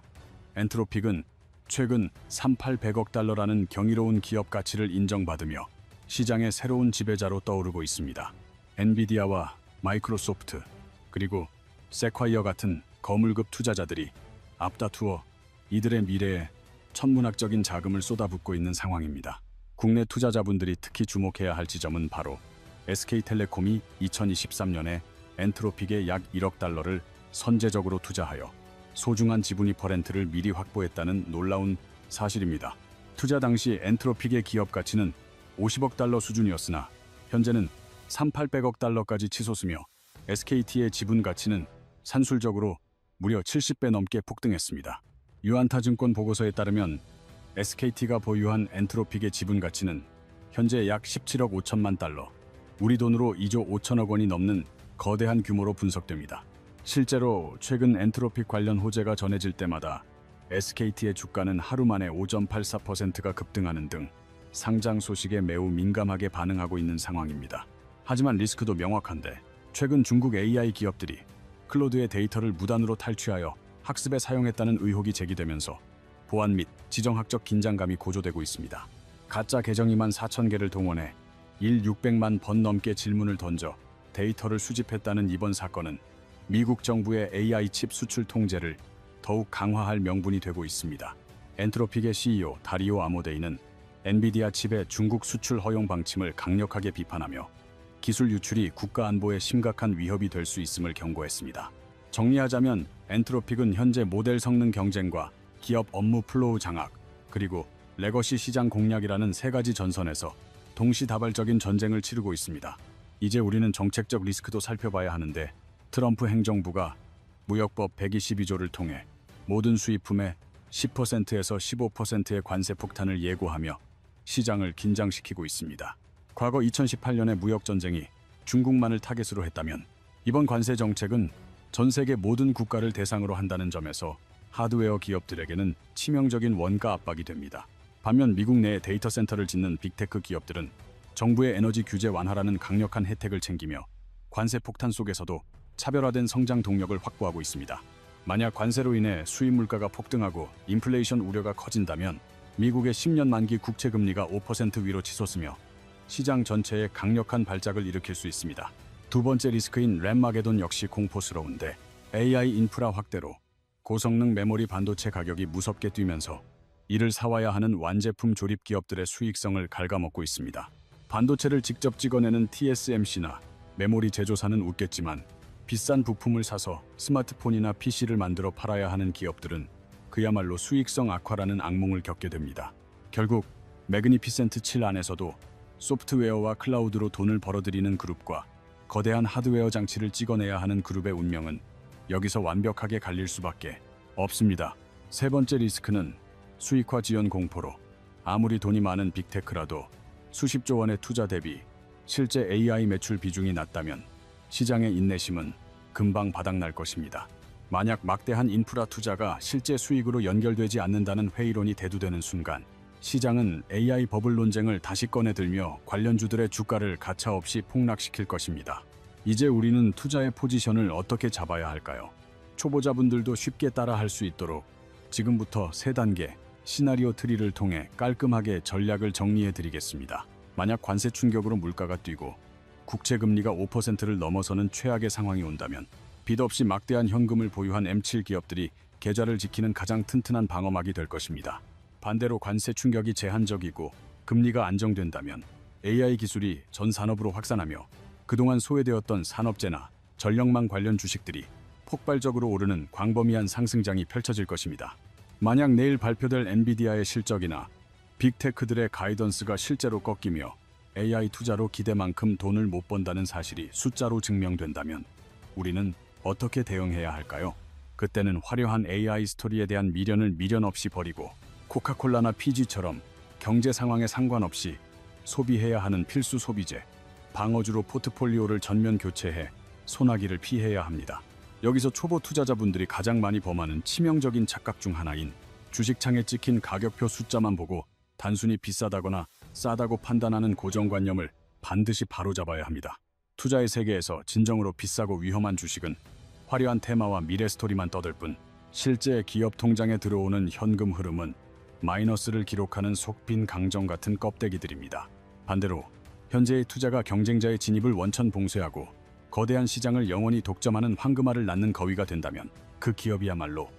엔트로픽은 최근 3,800억 달러라는 경이로운 기업 가치를 인정받으며 시장의 새로운 지배자로 떠오르고 있습니다. 엔비디아와 마이크로소프트 그리고 세콰이어 같은 거물급 투자자들이 앞다투어 이들의 미래에 천문학적인 자금을 쏟아붓고 있는 상황입니다. 국내 투자자분들이 특히 주목해야 할 지점은 바로 SK텔레콤이 2023년에 엔트로픽에 약 1억 달러를 선제적으로 투자하여 소중한 지분 2%를 미리 확보했다는 놀라운 사실입니다. 투자 당시 엔트로픽의 기업 가치는 50억 달러 수준이었으나 현재는 3,800억 달러까지 치솟으며 SKT의 지분 가치는 산술적으로 무려 70배 넘게 폭등했습니다. 유안타증권 보고서에 따르면 SKT가 보유한 엔트로픽의 지분 가치는 현재 약 17억 5천만 달러, 우리 돈으로 2조 5천억 원이 넘는 거대한 규모로 분석됩니다. 실제로 최근 엔트로픽 관련 호재가 전해질 때마다 SKT의 주가는 하루 만에 5.84%가 급등하는 등 상장 소식에 매우 민감하게 반응하고 있는 상황입니다. 하지만 리스크도 명확한데 최근 중국 AI 기업들이 클로드의 데이터를 무단으로 탈취하여 학습에 사용했다는 의혹이 제기되면서 보안 및 지정학적 긴장감이 고조되고 있습니다. 가짜 계정 2만 4천 개를 동원해 600만 번 넘게 질문을 던져 데이터를 수집했다는 이번 사건은 미국 정부의 AI 칩 수출 통제를 더욱 강화할 명분이 되고 있습니다. 엔트로픽의 CEO 다리오 아모데이는 엔비디아 칩의 중국 수출 허용 방침을 강력하게 비판하며 기술 유출이 국가 안보에 심각한 위협이 될 수 있음을 경고했습니다. 정리하자면 엔트로픽은 현재 모델 성능 경쟁과 기업 업무 플로우 장악, 그리고 레거시 시장 공략이라는 세 가지 전선에서 동시다발적인 전쟁을 치르고 있습니다. 이제 우리는 정책적 리스크도 살펴봐야 하는데, 트럼프 행정부가 무역법 122조를 통해 모든 수입품에 10%에서 15%의 관세 폭탄을 예고하며 시장을 긴장시키고 있습니다. 과거 2018년의 무역 전쟁이 중국만을 타겟으로 했다면 이번 관세 정책은 전 세계 모든 국가를 대상으로 한다는 점에서 하드웨어 기업들에게는 치명적인 원가 압박이 됩니다. 반면 미국 내에 데이터 센터를 짓는 빅테크 기업들은 정부의 에너지 규제 완화라는 강력한 혜택을 챙기며 관세 폭탄 속에서도 차별화된 성장 동력을 확보하고 있습니다. 만약 관세로 인해 수입 물가가 폭등하고 인플레이션 우려가 커진다면 미국의 10년 만기 국채 금리가 5% 위로 치솟으며 시장 전체에 강력한 발작을 일으킬 수 있습니다. 두 번째 리스크인 램마게돈 역시 공포스러운데, AI 인프라 확대로 고성능 메모리 반도체 가격이 무섭게 뛰면서 이를 사와야 하는 완제품 조립 기업들의 수익성을 갉아먹고 있습니다. 반도체를 직접 찍어내는 TSMC나 메모리 제조사는 웃겠지만 비싼 부품을 사서 스마트폰이나 PC를 만들어 팔아야 하는 기업들은 그야말로 수익성 악화라는 악몽을 겪게 됩니다. 결국 매그니피센트 7 안에서도 소프트웨어와 클라우드로 돈을 벌어들이는 그룹과 거대한 하드웨어 장치를 찍어내야 하는 그룹의 운명은 여기서 완벽하게 갈릴 수밖에 없습니다. 세 번째 리스크는 수익화 지연 공포로, 아무리 돈이 많은 빅테크라도 수십조 원의 투자 대비 실제 AI 매출 비중이 낮다면 시장의 인내심은 금방 바닥날 것입니다. 만약 막대한 인프라 투자가 실제 수익으로 연결되지 않는다는 회의론이 대두되는 순간 시장은 AI 버블 논쟁을 다시 꺼내들며 관련주들의 주가를 가차없이 폭락시킬 것입니다. 이제 우리는 투자의 포지션을 어떻게 잡아야 할까요? 초보자분들도 쉽게 따라할 수 있도록 지금부터 3단계 시나리오 트리를 통해 깔끔하게 전략을 정리해 드리겠습니다. 만약 관세 충격으로 물가가 뛰고 국채 금리가 5%를 넘어서는 최악의 상황이 온다면 빚 없이 막대한 현금을 보유한 M7 기업들이 계좌를 지키는 가장 튼튼한 방어막이 될 것입니다. 반대로 관세 충격이 제한적이고 금리가 안정된다면 AI 기술이 전 산업으로 확산하며 그동안 소외되었던 산업재나 전력망 관련 주식들이 폭발적으로 오르는 광범위한 상승장이 펼쳐질 것입니다. 만약 내일 발표될 엔비디아의 실적이나 빅테크들의 가이던스가 실제로 꺾이며 AI 투자로 기대만큼 돈을 못 번다는 사실이 숫자로 증명된다면 우리는 어떻게 대응해야 할까요? 그때는 화려한 AI 스토리에 대한 미련을 미련 없이 버리고 코카콜라나 PG처럼 경제 상황에 상관없이 소비해야 하는 필수 소비재, 방어주로 포트폴리오를 전면 교체해 소나기를 피해야 합니다. 여기서 초보 투자자분들이 가장 많이 범하는 치명적인 착각 중 하나인 주식창에 찍힌 가격표 숫자만 보고 단순히 비싸다거나 싸다고 판단하는 고정관념을 반드시 바로잡아야 합니다. 투자의 세계에서 진정으로 비싸고 위험한 주식은 화려한 테마와 미래 스토리만 떠들 뿐 실제 기업 통장에 들어오는 현금 흐름은 마이너스를 기록하는 속빈 강정 같은 껍데기들입니다. 반대로 현재의 투자가 경쟁자의 진입을 원천 봉쇄하고 거대한 시장을 영원히 독점하는 황금알을 낳는 거위가 된다면 그 기업이야말로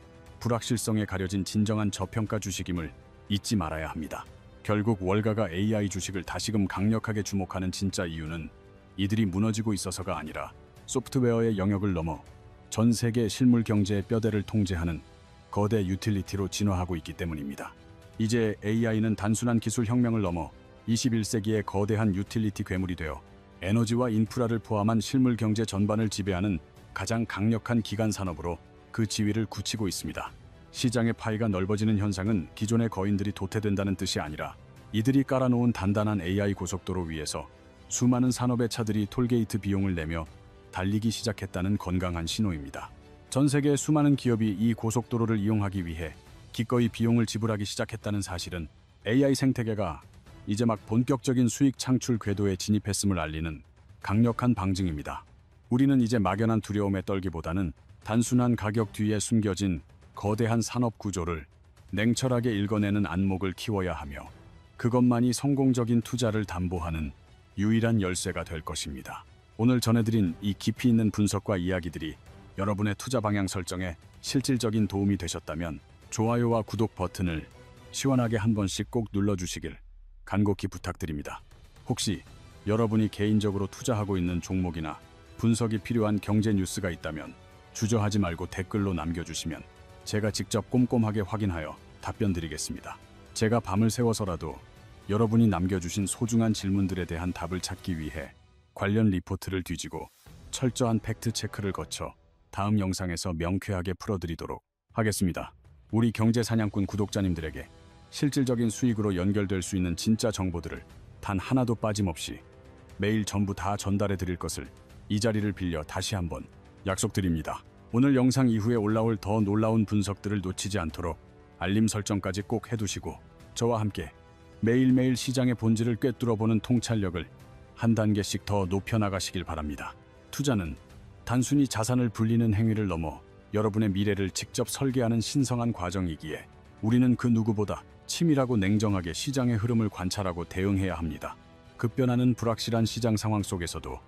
불확실성에 가려진 진정한 저평가 주식임을 잊지 말아야 합니다. 결국 월가가 AI 주식을 다시금 강력하게 주목하는 진짜 이유는 이들이 무너지고 있어서가 아니라 소프트웨어의 영역을 넘어 전 세계 실물 경제의 뼈대를 통제하는 거대 유틸리티로 진화하고 있기 때문입니다. 이제 AI는 단순한 기술 혁명을 넘어 21세기의 거대한 유틸리티 괴물이 되어 에너지와 인프라를 포함한 실물 경제 전반을 지배하는 가장 강력한 기간 산업으로 그 지위를 굳히고 있습니다. 시장의 파이가 넓어지는 현상은 기존의 거인들이 도태된다는 뜻이 아니라 이들이 깔아놓은 단단한 AI 고속도로 위에서 수많은 산업의 차들이 톨게이트 비용을 내며 달리기 시작했다는 건강한 신호입니다. 전 세계 수많은 기업이 이 고속도로를 이용하기 위해 기꺼이 비용을 지불하기 시작했다는 사실은 AI 생태계가 이제 막 본격적인 수익 창출 궤도에 진입했음을 알리는 강력한 방증입니다. 우리는 이제 막연한 두려움에 떨기보다는 단순한 가격 뒤에 숨겨진 거대한 산업 구조를 냉철하게 읽어내는 안목을 키워야 하며 그것만이 성공적인 투자를 담보하는 유일한 열쇠가 될 것입니다. 오늘 전해드린 이 깊이 있는 분석과 이야기들이 여러분의 투자 방향 설정에 실질적인 도움이 되셨다면 좋아요와 구독 버튼을 시원하게 한 번씩 꼭 눌러주시길 간곡히 부탁드립니다. 혹시 여러분이 개인적으로 투자하고 있는 종목이나 분석이 필요한 경제 뉴스가 있다면 주저하지 말고 댓글로 남겨주시면 제가 직접 꼼꼼하게 확인하여 답변 드리겠습니다. 제가 밤을 새워서라도 여러분이 남겨주신 소중한 질문들에 대한 답을 찾기 위해 관련 리포트를 뒤지고 철저한 팩트 체크를 거쳐 다음 영상에서 명쾌하게 풀어드리도록 하겠습니다. 우리 경제사냥꾼 구독자님들에게 실질적인 수익으로 연결될 수 있는 진짜 정보들을 단 하나도 빠짐없이 매일 전부 다 전달해 드릴 것을 이 자리를 빌려 다시 한번 약속드립니다. 오늘 영상 이후에 올라올 더 놀라운 분석들을 놓치지 않도록 알림 설정까지 꼭 해두시고 저와 함께 매일매일 시장의 본질을 꿰뚫어보는 통찰력을 한 단계씩 더 높여나가시길 바랍니다. 투자는 단순히 자산을 불리는 행위를 넘어 여러분의 미래를 직접 설계하는 신성한 과정이기에 우리는 그 누구보다 치밀하고 냉정하게 시장의 흐름을 관찰하고 대응해야 합니다. 급변하는 불확실한 시장 상황 속에서도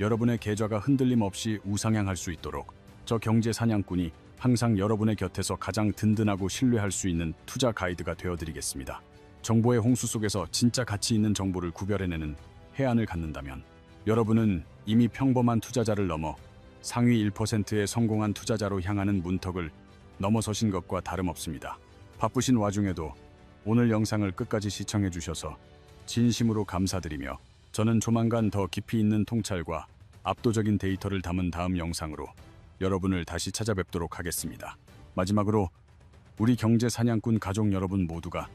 여러분의 계좌가 흔들림 없이 우상향할 수 있도록 저 경제 사냥꾼이 항상 여러분의 곁에서 가장 든든하고 신뢰할 수 있는 투자 가이드가 되어드리겠습니다. 정보의 홍수 속에서 진짜 가치 있는 정보를 구별해내는 해안을 갖는다면 여러분은 이미 평범한 투자자를 넘어 상위 1%의 성공한 투자자로 향하는 문턱을 넘어서신 것과 다름없습니다. 바쁘신 와중에도 오늘 영상을 끝까지 시청해 주셔서 진심으로 감사드리며 저는 조만간 더 깊이 있는 통찰과 압도적인 데이터를 담은 다음 영상으로 여러분을 다시 찾아뵙도록 하겠습니다. 마지막으로 우리 경제 사냥꾼 가족 여러분 모두가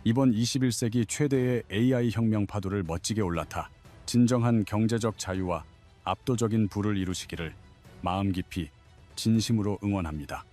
이번 21세기 최대의 AI 혁명 파도를 멋지게 올라타 진정한 경제적 자유와 압도적인 부를 이루시기를 마음 깊이 진심으로 응원합니다.